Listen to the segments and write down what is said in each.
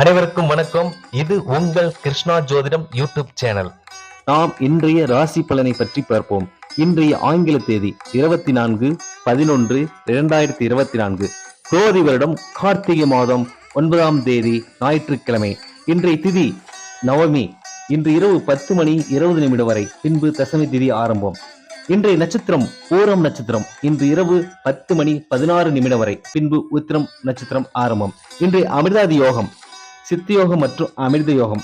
அனைவருக்கும் வணக்கம். இது உங்கள் கிருஷ்ணா ஜோதிடம் யூடியூப் சேனல். நாம் இன்றைய ராசி பலனை பற்றி பார்ப்போம். இன்றைய ஆங்கில தேதி 24/11/2024, குரோதி வருடம் கார்த்திகை மாதம் 9ஆம் தேதி ஞாயிற்றுக்கிழமை. இன்றைய திதி நவமி. இன்று இரவு 10:20 வரை, பின்பு தசமி திதி ஆரம்பம். இன்றைய நட்சத்திரம் பூரம் நட்சத்திரம். இன்று இரவு 10:16 வரை, பின்பு உத்திரம் நட்சத்திரம் ஆரம்பம். இன்றைய அமிர்தாதி யோகம் சித்தி யோகம் மற்றும் அமிர்த யோகம்.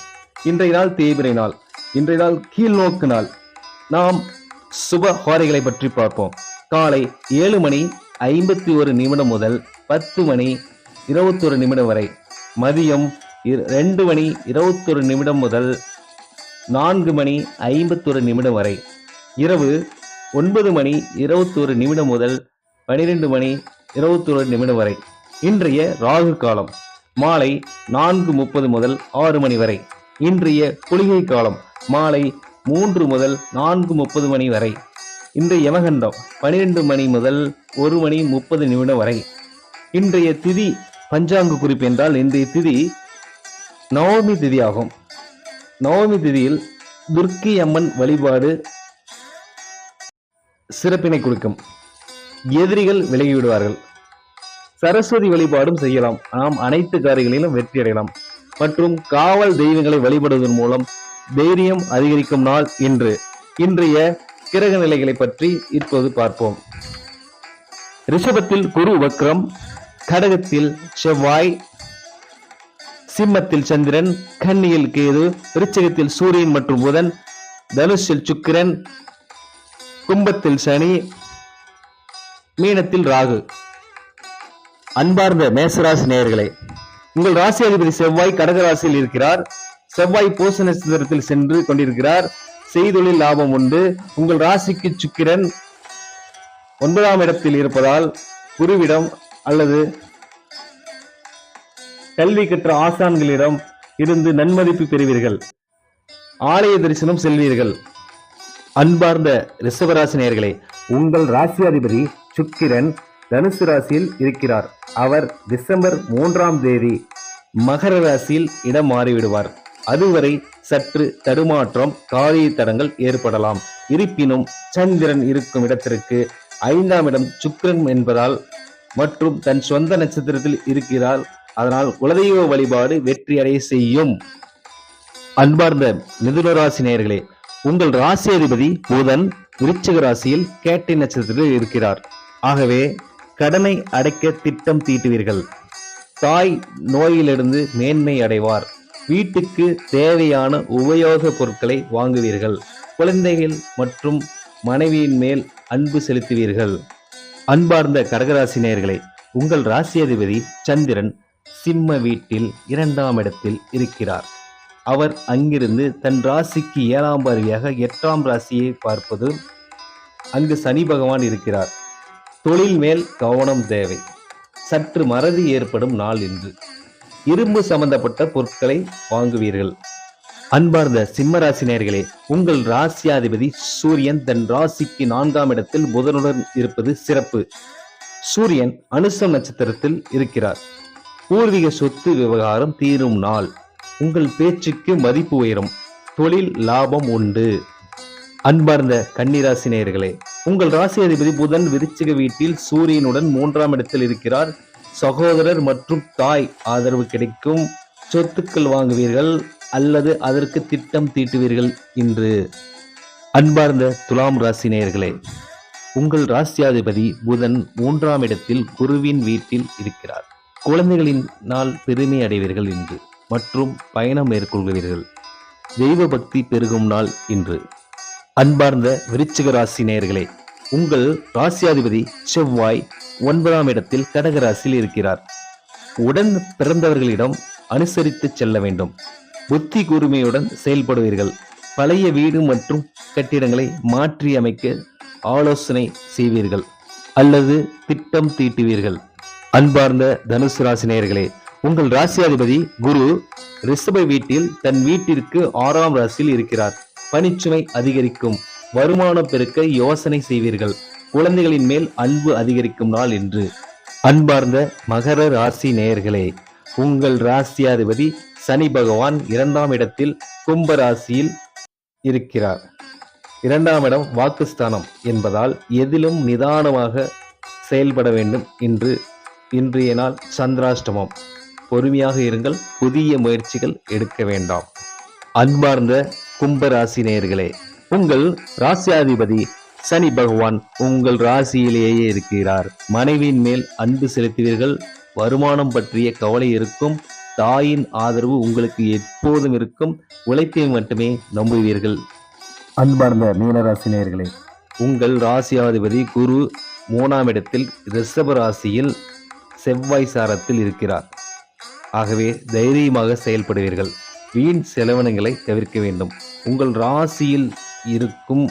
இன்றைய நாள் தேய்பிரை நாள். இன்றைய நாள் கீழ் நோக்கு நாள். நாம் சுப ஹோரைகளை பற்றி பார்ப்போம். காலை 7:51 முதல் 10:21 வரை, மதியம் 2:21 முதல் 4:51 வரை, இரவு 9:21 முதல் 12:21 வரை. இன்றைய ராகு காலம் மாலை 4:30 முதல் 6 மணி வரை. இன்றைய குளிகை காலம் மாலை 3 முதல் 4:30 வரை. இன்றைய யமகண்டம் 12 முதல் 1:30 வரை. இன்றைய திதி பஞ்சாங்க குறிப்பு என்றால், இன்றைய திதி நவமி திதி ஆகும். நவமி திதியில் துர்க்கை அம்மன் வழிபாடு சிறப்பினை கொடுக்கும். எதிரிகள் விலகிவிடுவார்கள். சரஸ்வதி வழிபாடும் செய்யலாம். நாம் அனைத்து காரியங்களிலும் வெற்றி அடையலாம். மற்றும் காவல் தெய்வங்களை வழிபடுவதன் மூலம் தைரியம் அதிகரிக்கும் நாள் இன்று. இன்றைய கிரக நிலைகளை பற்றி இப்போது பார்ப்போம். ரிஷபத்தில் குரு வக்ரம், கடகத்தில் செவ்வாய், சிம்மத்தில் சந்திரன், கன்னியில் கேது, விருச்சிகத்தில் சூரியன் மற்றும் புதன், தனுஷில் சுக்கிரன், கும்பத்தில் சனி, மீனத்தில் ராகு. அன்பார்ந்த மேசராசி நேயர்களே, உங்கள் ராசி அதிபதி செவ்வாய் கடக ராசியில் இருக்கிறார். செவ்வாய் பூச நட்சத்திரத்தில் சென்று கொண்டிருக்கிறார். செய்தொழில் லாபம் உண்டு. உங்கள் ராசிக்கு சுக்கிரன் 9ஆம் இடத்தில் இருப்பதால் குருவிடம் அல்லது கல்வி கற்ற ஆசான்களிடம் இருந்து நன்மதிப்பு பெறுவீர்கள். ஆலய தரிசனம் செல்வீர்கள். அன்பார்ந்த ரிஷபராசி நேயர்களே, உங்கள் ராசியாதிபதி சுக்கிரன் தனுசு ராசியில் இருக்கிறார். அவர் டிசம்பர் 3ஆம் தேதி மகர ராசியில் இடம் மாறிவிடுவார். அதுவரை சற்று தடுமாற்றம், காரிய தடங்கள் ஏற்படலாம். இருப்பினும் சந்திரன் இருக்கும் இடத்திற்கு 5ஆம் இடம் சுக்கிரன் என்பதால் மற்றும் தன் சொந்த நட்சத்திரத்தில் இருக்கிறார். அதனால் குலதெய்வ வழிபாடு வெற்றி அடைய செய்யும். அன்பார்ந்த மிதுன ராசி நேயர்களே, உங்கள் ராசி அதிபதி புதன் விருச்சிக ராசியில் கேட்டை நட்சத்திரத்தில் இருக்கிறார். ஆகவே கடனை அடைக்க திட்டம் தீட்டுவீர்கள். தாய் நோயிலிருந்து மேன்மை அடைவார். வீட்டுக்கு தேவையான உபயோக பொருட்களை வாங்குவீர்கள். குழந்தைகள் மற்றும் மனைவியின் மேல் அன்பு செலுத்துவீர்கள். அன்பார்ந்த கடகராசி நேயர்களே, உங்கள் ராசி அதிபதி சந்திரன் சிம்ம வீட்டில் 2ஆம் இடத்தில் இருக்கிறார். அவர் அங்கிருந்து தன் ராசிக்கு 7ஆம் பார்வையாக 8ஆம் ராசியை பார்ப்பது. அங்கு சனி பகவான் இருக்கிறார். தொழில் மேல் கவனம் தேவை. சற்று மறதி ஏற்படும் நாள் இன்று. இரும்பு சம்பந்தப்பட்ட பொருட்களை வாங்குவீர்கள். அன்பார்ந்த சிம்ம ராசி நேயர்களே, உங்கள் ராசியாதிபதி சூரியன் தன் ராசிக்கு 4ஆம் இடத்தில் புதனுடன் இருப்பது சிறப்பு. சூரியன் அனுசம் நட்சத்திரத்தில் இருக்கிறார். பூர்வீக சொத்து விவகாரம் தீரும் நாள். உங்கள் பேச்சுக்கு மதிப்பு உயரும். தொழில் லாபம் உண்டு. அன்பார்ந்த கன்னிராசி நேயர்களே, உங்கள் ராசி அதிபதி புதன் விருச்சிக வீட்டில் சூரியனுடன் 3ஆம் இடத்தில் இருக்கிறார். சகோதரர் மற்றும் தாய் ஆதரவு கிடைக்கும். சொத்துக்கள் வாங்குவீர்கள் அல்லது அதற்கு திட்டம் தீட்டுவீர்கள் இன்று. அன்பார்ந்த துலாம் ராசி நேயர்களே, உங்கள் ராசியாதிபதி புதன் 3ஆம் இடத்தில் குருவின் வீட்டில் இருக்கிறார். குழந்தைகளின் நாள் பெருமை அடைவீர்கள் இன்று மற்றும் பயணம் மேற்கொள்வீர்கள். தெய்வ பக்தி பெருகும் நாள் இன்று. அன்பார்ந்த விருச்சிக ராசி நேயர்களே, உங்கள் ராசியாதிபதி செவ்வாய் 9ஆம் இடத்தில் கடக ராசியில் இருக்கிறார். உடன் பிறந்தவர்களிடம் அனுசரித்து செல்ல வேண்டும். புத்தி கூர்மையுடன் செயல்படுவீர்கள். பழைய வீடு மற்றும் கட்டிடங்களை மாற்றி அமைக்க ஆலோசனை செய்வீர்கள் அல்லது திட்டம் தீட்டுவீர்கள். அன்பார்ந்த தனுசு ராசி நேயர்களே, உங்கள் ராசியாதிபதி குரு ரிஷப வீட்டில் தன் வீட்டிற்கு 6ஆம் ராசியில் இருக்கிறார். பணிச்சுமை அதிகரிக்கும். வருமானம் பெருக்க யோசனை செய்வீர்கள். குழந்தைகளின் மேல் அன்பு அதிகரிக்கும் நாள் என்று. அன்பார்ந்த மகர ராசி நேயர்களே, உங்கள் ராசியாதிபதி சனி பகவான் 2ஆம் இடத்தில் கும்ப ராசியில் இருக்கிறார். 2ஆம் இடம் வாக்குஸ்தானம் என்பதால் எதிலும் நிதானமாக செயல்பட வேண்டும். இன்றைய நாள் சந்திராஷ்டமம். பொறுமையாக இருங்கள். புதிய முயற்சிகள் எடுக்க வேண்டாம். அன்பார்ந்த கும்பராசி நேயர்களே, உங்கள் ராசியாதிபதி சனி பகவான் உங்கள் ராசியிலேயே இருக்கிறார். மனைவியின் மேல் அன்பு செலுத்துவீர்கள். வருமானம் பற்றிய கவலை இருக்கும். தாயின் ஆதரவு உங்களுக்கு எப்போதும் இருக்கும். உழைப்பை மட்டுமே நம்புவீர்கள். அன்பார்ந்த மீனராசி நேயர்களே, உங்கள் ராசியாதிபதி குரு 3ஆம் இடத்தில் ரிஷப ராசியில் செவ்வாய் சாரத்தில் இருக்கிறார். ஆகவே தைரியமாக செயல்படுவீர்கள். வீண் செலவினங்களை தவிர்க்க வேண்டும். உங்கள் ராசியில் இருக்கும்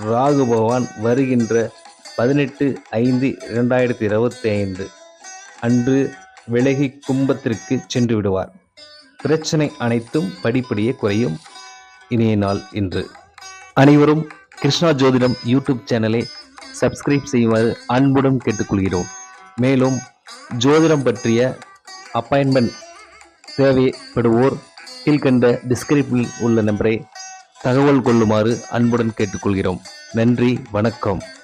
ராகு பகவான் வருகின்ற 18/5/2025 அன்று விலகி கும்பத்திற்கு சென்று விடுவார். பிரச்சனை அனைத்தும் படிப்படியே குறையும். இனிய நாள் இன்று. அனைவரும் கிருஷ்ணா ஜோதிடம் யூடியூப் சேனலை சப்ஸ்கிரைப் செய்யுமாறு அன்புடன் கேட்டுக்கொள்கிறோம். மேலும் ஜோதிடம் பற்றிய அப்பாயின்மெண்ட் தேவைப்படுவோர் கீழ்கண்ட டிஸ்கிரிப்ஷனில் உள்ள நம்பரை தகவல் கொள்ளுமாறு அன்புடன் கேட்டுக்கொள்கிறோம். நன்றி, வணக்கம்.